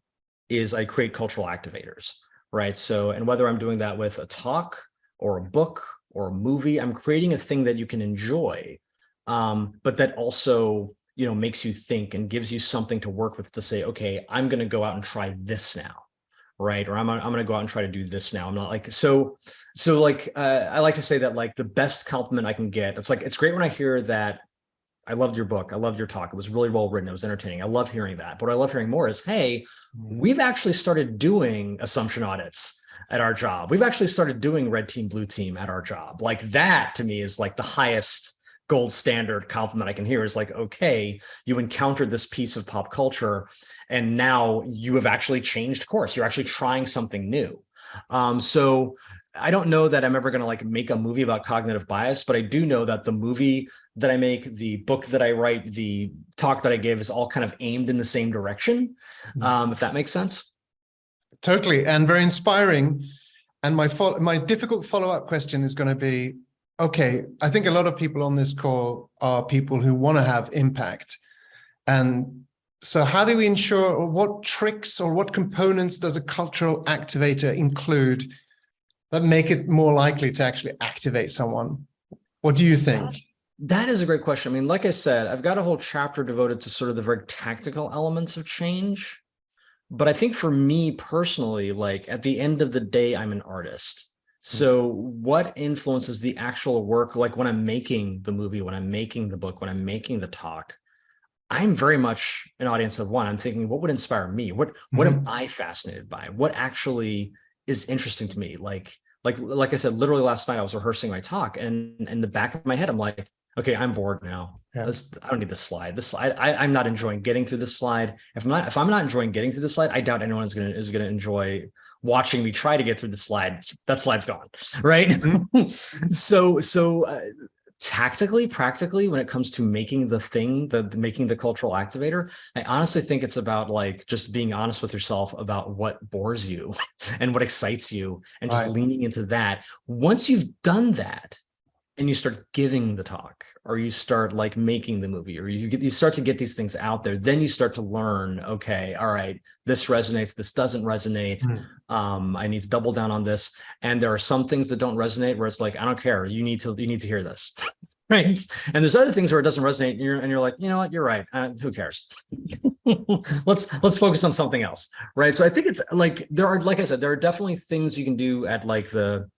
is I create cultural activators, right? So, and whether I'm doing that with a talk or a book or a movie, I'm creating a thing that you can enjoy, but that also, you know, makes you think and gives you something to work with to say, okay, I'm going to go out and try this now, right? Or I'm going to go out and try to do this now. I'm not like, I like to say that like the best compliment I can get, it's like, it's great when I hear that I loved your book. I loved your talk. It was really well written. It was entertaining. I love hearing that. But what I love hearing more is, hey, we've actually started doing assumption audits at our job. We've actually started doing red team, blue team at our job. Like that to me is like the highest gold standard compliment I can hear is like, okay, you encountered this piece of pop culture and now you have actually changed course. You're actually trying something new. So I don't know that I'm ever going to like make a movie about cognitive bias, but I do know that the movie that I make, the book that I write, the talk that I give is all kind of aimed in the same direction. If that makes sense. Totally, and very inspiring. And my difficult follow-up question is going to be, okay, I think a lot of people on this call are people who want to have impact. And so how do we ensure, or what tricks or what components does a cultural activator include that make it more likely to actually activate someone? What do you think? That is a great question. I mean, like I said, I've got a whole chapter devoted to sort of the very tactical elements of change. But I think for me personally, like at the end of the day, I'm an artist. So what influences the actual work? Like when I'm making the movie, when I'm making the book, when I'm making the talk, I'm very much an audience of one. I'm thinking, what would inspire me? What am I fascinated by? What actually is interesting to me? Like I said, literally last night I was rehearsing my talk, and in the back of my head, I'm like, okay, I'm bored now. I don't need this slide. This slide, I'm not enjoying getting through this slide. If I'm not enjoying getting through the slide, I doubt anyone is gonna enjoy watching me try to get through the slide. That slide's gone, right? So tactically, practically, when it comes to making the thing, making the cultural activator, I honestly think it's about like just being honest with yourself about what bores you and what excites you, and just leaning into that. Once you've done that, and you start giving the talk, or you start like making the movie, or you start to get these things out there, then you start to learn, okay, all right, this resonates, this doesn't resonate. I need to double down on this. And there are some things that don't resonate where it's like, I don't care, you need to hear this. Right. And there's other things where it doesn't resonate, and you're like, you know what, you're right. Who cares? let's focus on something else. Right. So I think it's like, like I said, there are definitely things you can do at like the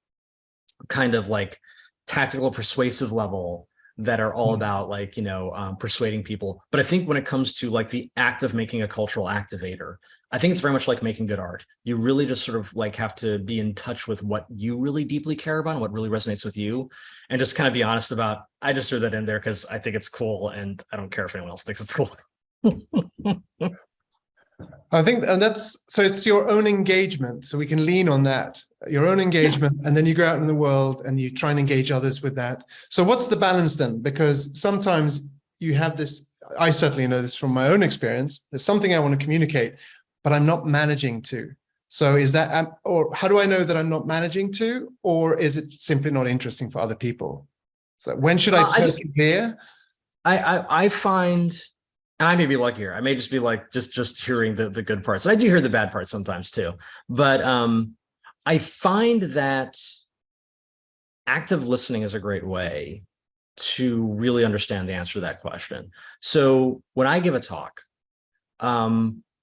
kind of like tactical persuasive level that are all about like, you know, persuading people. But I think when it comes to like the act of making a cultural activator, I think it's very much like making good art. You really just sort of like have to be in touch with what you really deeply care about and what really resonates with you, and just kind of be honest about, I just threw that in there because I think it's cool and I don't care if anyone else thinks it's cool. I think, and so it's your own engagement. So we can lean on that, your own engagement, and then you go out in the world and you try and engage others with that. So what's the balance then? Because sometimes you have this, I certainly know this from my own experience, there's something I want to communicate, but I'm not managing to. So is that, or how do I know that I'm not managing to, or is it simply not interesting for other people? So when should I persevere? I find, and I may be lucky here, I may just be like just hearing the good parts. I do hear the bad parts sometimes too, but I find that active listening is a great way to really understand the answer to that question. So when I give a talk,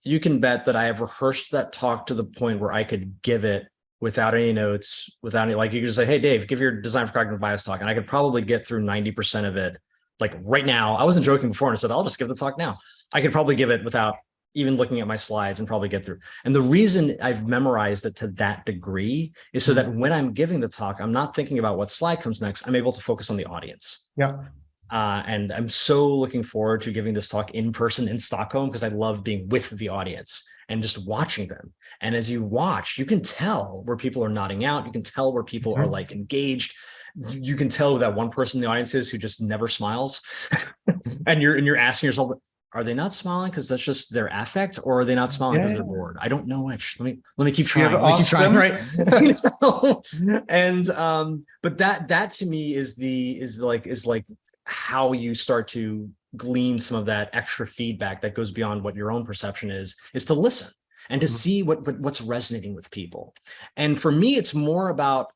you can bet that I have rehearsed that talk to the point where I could give it without any notes, without any, like you could just say, hey, Dave, give your design for cognitive bias talk. And I could probably get through 90% of it. Like right now, I wasn't joking before and I said, I'll just give the talk now. I could probably give it without even looking at my slides and probably get through. And the reason I've memorized it to that degree is so that when I'm giving the talk, I'm not thinking about what slide comes next. I'm able to focus on the audience. Yeah. And I'm so looking forward to giving this talk in person in Stockholm, because I love being with the audience and just watching them. And as you watch, you can tell where people are nodding out. You can tell where people are like engaged. You can tell who that one person in the audience is who just never smiles. and you're asking yourself, are they not smiling because that's just their affect, or are they not smiling because they're bored? I don't know which. Let me keep trying. Let me keep trying, right? And but that to me is like how you start to glean some of that extra feedback that goes beyond what your own perception is to listen and to see what's resonating with people. And for me, it's more about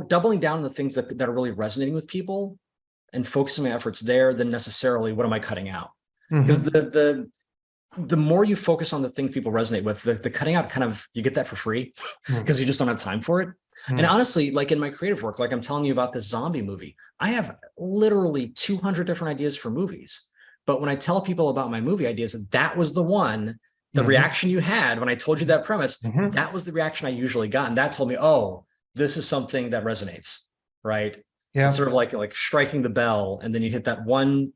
doubling down on the things that are really resonating with people and focusing my efforts there than necessarily what am I cutting out? Because the more you focus on the things people resonate with, the cutting out kind of, you get that for free because you just don't have time for it. And honestly, like in my creative work, like I'm telling you about this zombie movie, I have literally 200 different ideas for movies. But when I tell people about my movie ideas, that was the one, the reaction you had when I told you that premise, that was the reaction I usually got. And that told me, oh, this is something that resonates, right? Yeah. It's sort of like striking the bell, and then you hit that one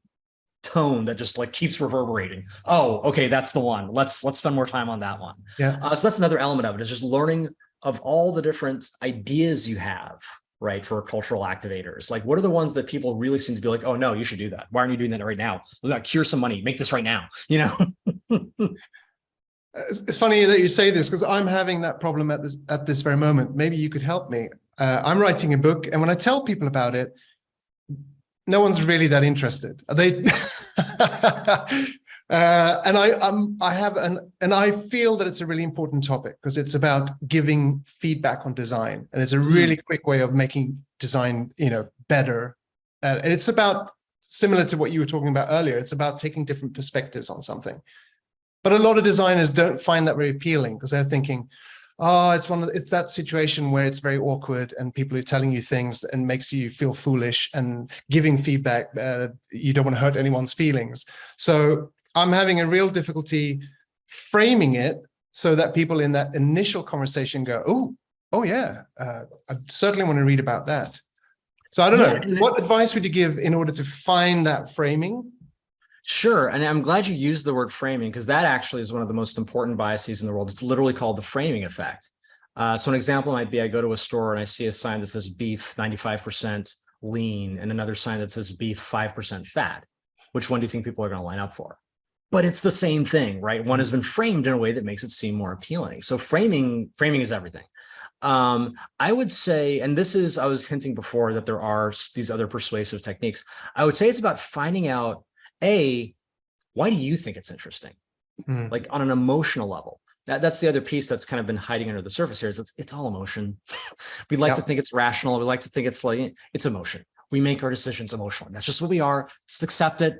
tone that just like keeps reverberating. Oh, okay, that's the one. Let's spend more time on that one. Yeah. So that's another element of it, is just learning of all the different ideas you have, right, for cultural activators. Like, what are the ones that people really seem to be like, oh no, you should do that. Why aren't you doing that right now? Cure some money, make this right now, you know? It's funny that you say this, because I'm having that problem at this very moment. Maybe you could help me. I'm writing a book, and when I tell people about it, no one's really that interested. They and I feel that it's a really important topic, because it's about giving feedback on design, and it's a really quick way of making design, better. And it's about, similar to what you were talking about earlier, it's about taking different perspectives on something. But a lot of designers don't find that very appealing, because they're thinking, oh, it's that situation where it's very awkward and people are telling you things and makes you feel foolish, and giving feedback, you don't want to hurt anyone's feelings. So I'm having a real difficulty framing it so that people in that initial conversation go, oh yeah, I certainly want to read about that. So I don't know, what advice would you give in order to find that framing? Sure. And I'm glad you used the word framing, because that actually is one of the most important biases in the world. It's literally called the framing effect. So an example might be, I go to a store and I see a sign that says beef 95% lean, and another sign that says beef 5% fat. Which one do you think people are going to line up for? But it's the same thing, right? One has been framed in a way that makes it seem more appealing. So framing is everything. I would say, and this is, I was hinting before that there are these other persuasive techniques. I would say it's about finding out, why do you think it's interesting? Like on an emotional level. That's the other piece that's kind of been hiding under the surface here, is it's all emotion. We like to think it's rational. We like to think it's emotion. We make our decisions emotionally. That's just what we are. Just accept it,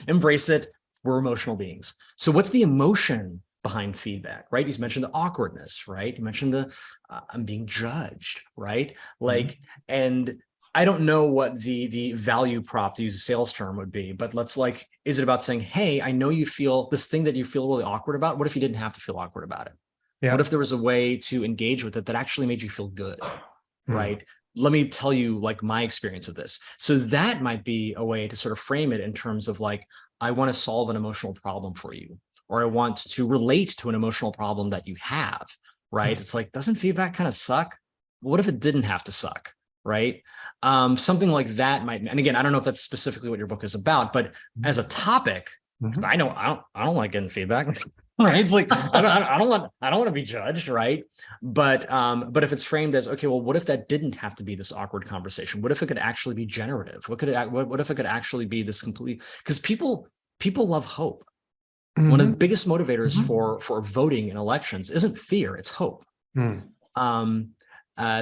embrace it. We're emotional beings. So what's the emotion behind feedback, right? You mentioned the awkwardness, right? You mentioned the I'm being judged, right? Like, and I don't know what the value prop, to use a sales term, would be, but is it about saying, hey, I know you feel this thing that you feel really awkward about. What if you didn't have to feel awkward about it? Yeah. What if there was a way to engage with it that actually made you feel good, right? Let me tell you my experience of this. So that might be a way to sort of frame it in terms of I want to solve an emotional problem for you, or I want to relate to an emotional problem that you have, right? It's doesn't feedback kind of suck? What if it didn't have to suck? Right? Something like that might, and again, I don't know if that's specifically what your book is about, but as a topic, I know I don't like getting feedback. Right? It's I don't want to be judged, right? But if it's framed as, okay, well, what if that didn't have to be this awkward conversation? What if it could actually be generative? What if it could actually be this complete? Because people love hope. One of the biggest motivators for voting in elections isn't fear, it's hope.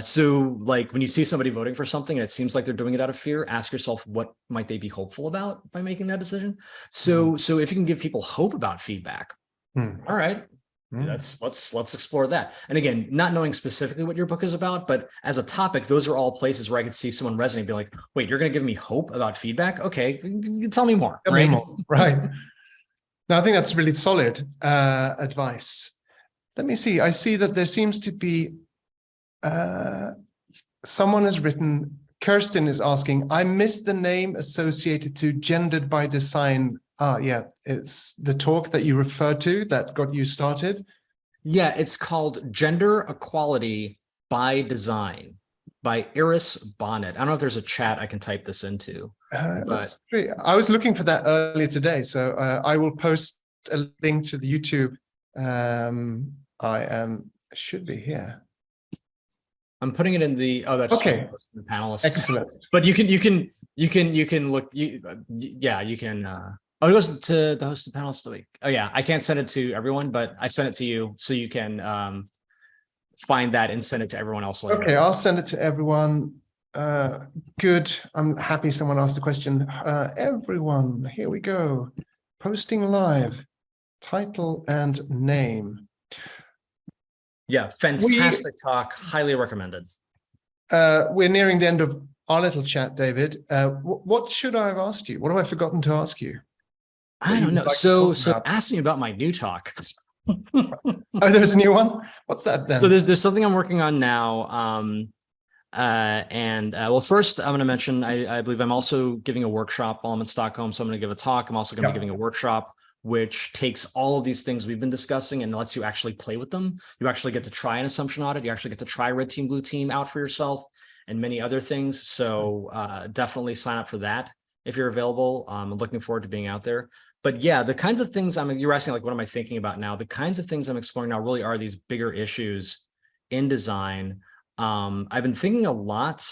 So when you see somebody voting for something and it seems like they're doing it out of fear, ask yourself, what might they be hopeful about by making that decision? So if you can give people hope about feedback, all right, let's explore that. And again, not knowing specifically what your book is about, but as a topic, those are all places where I could see someone resonate, be like, wait, you're going to give me hope about feedback? Okay, tell me more. Tell me more. Right. No, I think that's really solid advice. Let me see. I see that there seems to be someone has written, Kirsten is asking, I missed the name associated to Gendered by Design. Yeah, it's the talk that you referred to that got you started. Yeah, it's called Gender Equality by Design by Iris Bonnet. I don't know if there's a chat I can type this into. Let's see. I was looking for that earlier today, so I will post a link to the YouTube. Should be here. I'm putting it in the okay. The panelists. Excellent. But you can look. Yeah, you can. Oh, it goes to the host of panelists of the week. Oh yeah, I can't send it to everyone, but I sent it to you so you can find that and send it to everyone else later. Okay, I'll send it to everyone. Good. I'm happy someone asked the question. Everyone, here we go. Posting live, title and name. Yeah, fantastic talk. Highly recommended. We're nearing the end of our little chat, David. What should I have asked you? What have I forgotten to ask you? I don't know. So ask me about my new talk. Oh, there's a new one? What's that then? So there's something I'm working on now. Well, first I'm going to mention, I believe I'm also giving a workshop while I'm in Stockholm. So I'm going to give a talk. I'm also going to be giving a workshop, which takes all of these things we've been discussing and lets you actually play with them. You actually get to try an assumption audit. You actually get to try red team, blue team out for yourself and many other things. So definitely sign up for that if you're available. I'm looking forward to being out there. But yeah, the kinds of things you're asking, like, what am I thinking about now? The kinds of things I'm exploring now really are these bigger issues in design. I've been thinking a lot,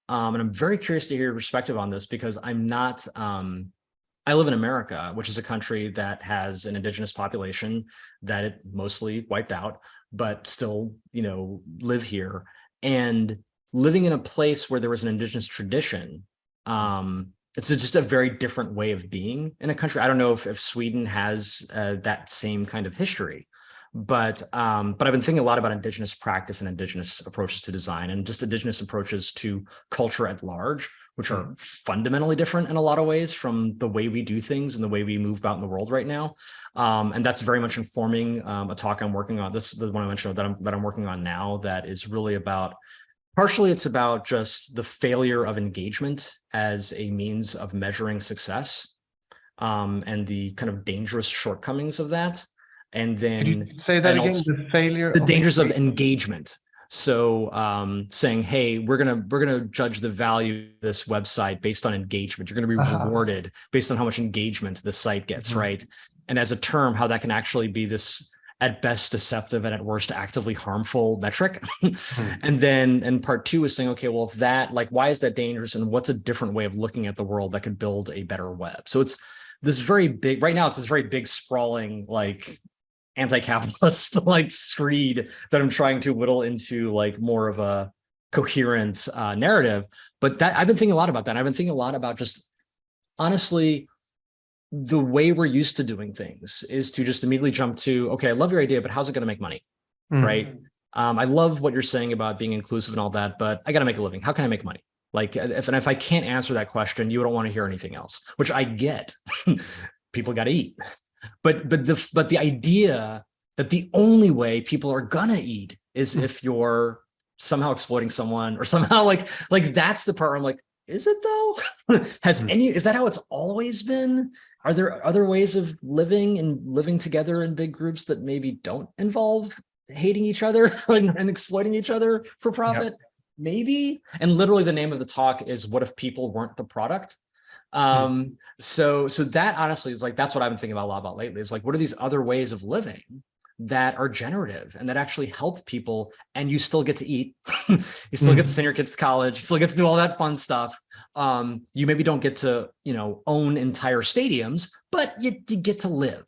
and I'm very curious to hear your perspective on this because I'm not, I live in America, which is a country that has an indigenous population that it mostly wiped out, but still, live here. And living in a place where there was an indigenous tradition, it's just a very different way of being in a country. I don't know if Sweden has that same kind of history, but I've been thinking a lot about indigenous practice and indigenous approaches to design and just indigenous approaches to culture at large, which are fundamentally different in a lot of ways from the way we do things and the way we move about in the world right now. And that's very much informing a talk I'm working on. This is the one I mentioned that I'm working on now that is really about, partially it's about just the failure of engagement as a means of measuring success and the kind of dangerous shortcomings of that. And then can you say that again, the dangers of engagement. So saying, hey, we're gonna judge the value of this website based on engagement. You're gonna be rewarded based on how much engagement the site gets, right? And as a term, how that can actually be this at best deceptive and at worst actively harmful metric. And part two is saying, okay, well, if that, like, why is that dangerous? And what's a different way of looking at the world that could build a better web? So it's this very big, right now, it's this very big, sprawling, like, anti-capitalist like screed that I'm trying to whittle into like more of a coherent narrative. But that I've been thinking a lot about that. I've been thinking a lot about just honestly, the way we're used to doing things is to just immediately jump to, okay, I love your idea, but how's it going to make money? Right. I love what you're saying about being inclusive and all that, but I got to make a living. How can I make money? Like, if I can't answer that question, you don't want to hear anything else, which I get. People got to eat. But the idea that the only way people are gonna eat is if you're somehow exploiting someone or somehow like that's the part where I'm like, is it though? Is that how it's always been? Are there other ways of living and living together in big groups that maybe don't involve hating each other and exploiting each other for profit? Yep. Maybe. And literally the name of the talk is What If People Weren't the Product? So that honestly is like, that's what I've been thinking about a lot about lately is like, what are these other ways of living that are generative and that actually help people and you still get to eat, you still get to send your kids to college, you still get to do all that fun stuff. You maybe don't get to, own entire stadiums, but you get to live,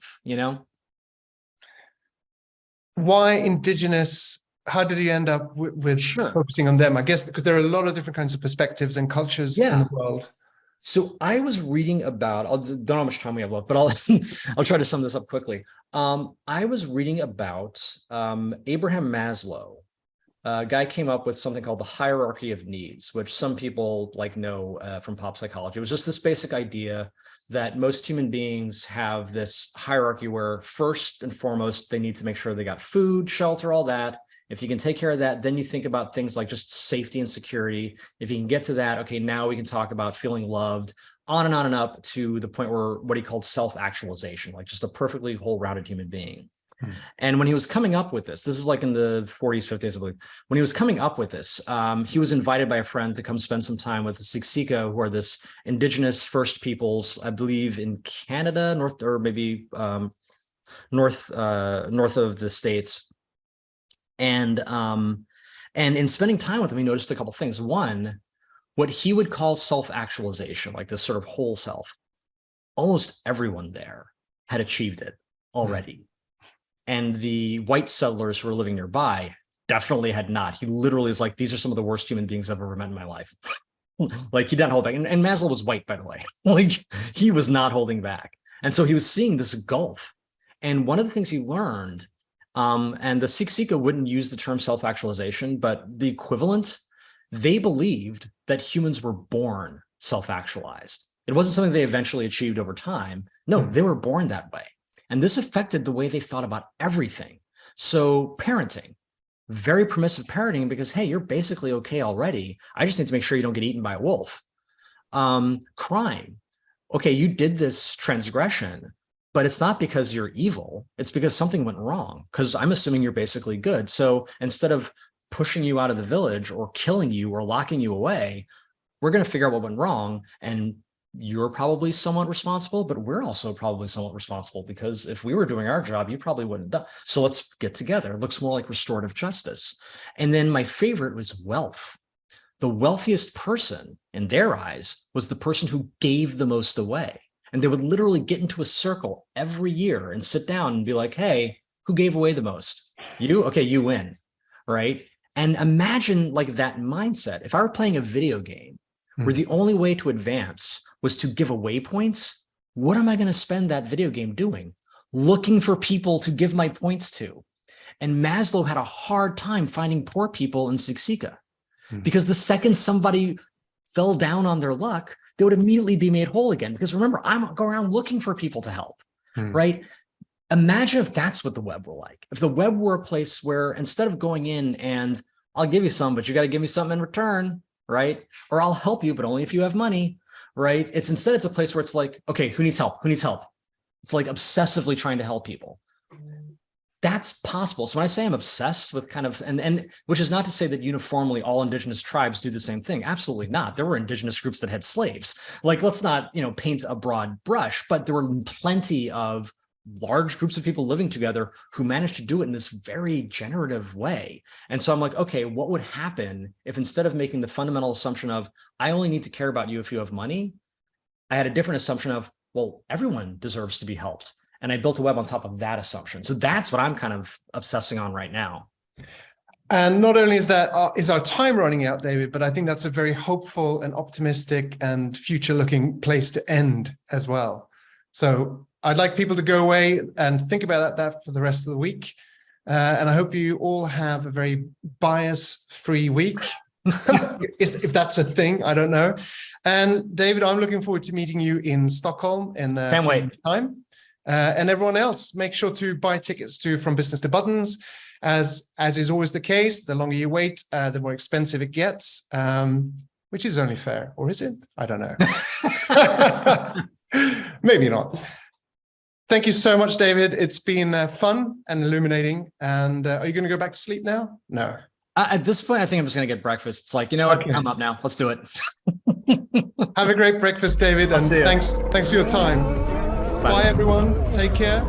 Why indigenous? How did you end up with focusing on them? I guess because there are a lot of different kinds of perspectives and cultures in the world. So I was reading about, don't know how much time we have left, but I'll try to sum this up quickly. I was reading about Abraham Maslow a guy came up with something called the hierarchy of needs, which some people know from pop psychology. It was just this basic idea that most human beings have this hierarchy where first and foremost, they need to make sure they got food, shelter, all that. If you can take care of that, then you think about things like just safety and security. If you can get to that, okay, now we can talk about feeling loved, on and up to the point where what he called self-actualization, like just a perfectly whole-rounded human being. And when he was coming up with this is like in the 40s, 50s, I believe. When he was coming up with this, he was invited by a friend to come spend some time with the Siksika, who are this indigenous First Peoples, I believe, in Canada, north or maybe north of the States. And in spending time with him, he noticed a couple things. One, what he would call self-actualization, like this sort of whole self, almost everyone there had achieved it already. And the white settlers who were living nearby definitely had not. He literally is like, these are some of the worst human beings I've ever met in my life. Like he didn't hold back. And Maslow was white, by the way. Like he was not holding back. And so he was seeing this gulf. And one of the things he learned, and the Siksika wouldn't use the term self-actualization, but the equivalent, they believed that humans were born self-actualized. It wasn't something they eventually achieved over time. No, they were born that way. And this affected the way they thought about everything. So parenting, very permissive parenting because, hey, you're basically okay already. I just need to make sure you don't get eaten by a wolf. Crime. Okay, you did this transgression, but it's not because you're evil. It's because something went wrong, because I'm assuming you're basically good. So instead of pushing you out of the village or killing you or locking you away, we're going to figure out what went wrong. And you're probably somewhat responsible, but we're also probably somewhat responsible, because if we were doing our job, you probably wouldn't have done. So let's get together. It looks more like restorative justice. And then my favorite was wealth. The wealthiest person in their eyes was the person who gave the most away. And they would literally get into a circle every year and sit down and be like, hey, who gave away the most? You? Okay, you win, right? And imagine like that mindset. If I were playing a video game where the only way to advance was to give away points, what am I going to spend that video game doing? Looking for people to give my points to. And Maslow had a hard time finding poor people in Siksika, because the second somebody fell down on their luck, they would immediately be made whole again. Because remember, I'm going around looking for people to help, right? Imagine if that's what the web were like. If the web were a place where instead of going in and I'll give you some, but you got to give me something in return, right? Or I'll help you, but only if you have money, right? It's a place where it's like, okay, who needs help? Who needs help? It's like obsessively trying to help people. That's possible. So when I say I'm obsessed with kind of, and which is not to say that uniformly all indigenous tribes do the same thing. Absolutely not. There were indigenous groups that had slaves. Like, let's not, paint a broad brush, but there were plenty of large groups of people living together who managed to do it in this very generative way. And so I'm like, okay, what would happen if instead of making the fundamental assumption of, I only need to care about you if you have money, I had a different assumption of, well, everyone deserves to be helped. And I built a web on top of that assumption. So that's what I'm kind of obsessing on right now. And not only is our time running out, David, but I think that's a very hopeful and optimistic and future-looking place to end as well. So I'd like people to go away and think about that for the rest of the week. And I hope you all have a very bias-free week, if that's a thing, I don't know. And David, I'm looking forward to meeting you in Stockholm in Can't wait. time. And everyone else, make sure to buy tickets to From Business to Buttons. As is always the case, the longer you wait, the more expensive it gets, which is only fair, or is it? I don't know. Maybe not. Thank you so much, David. It's been fun and illuminating. And are you going to go back to sleep now? No. At this point, I think I'm just going to get breakfast. It's like, what? Okay. I'm up now. Let's do it. Have a great breakfast, David. And thanks for your time. Bye, everyone. Take care.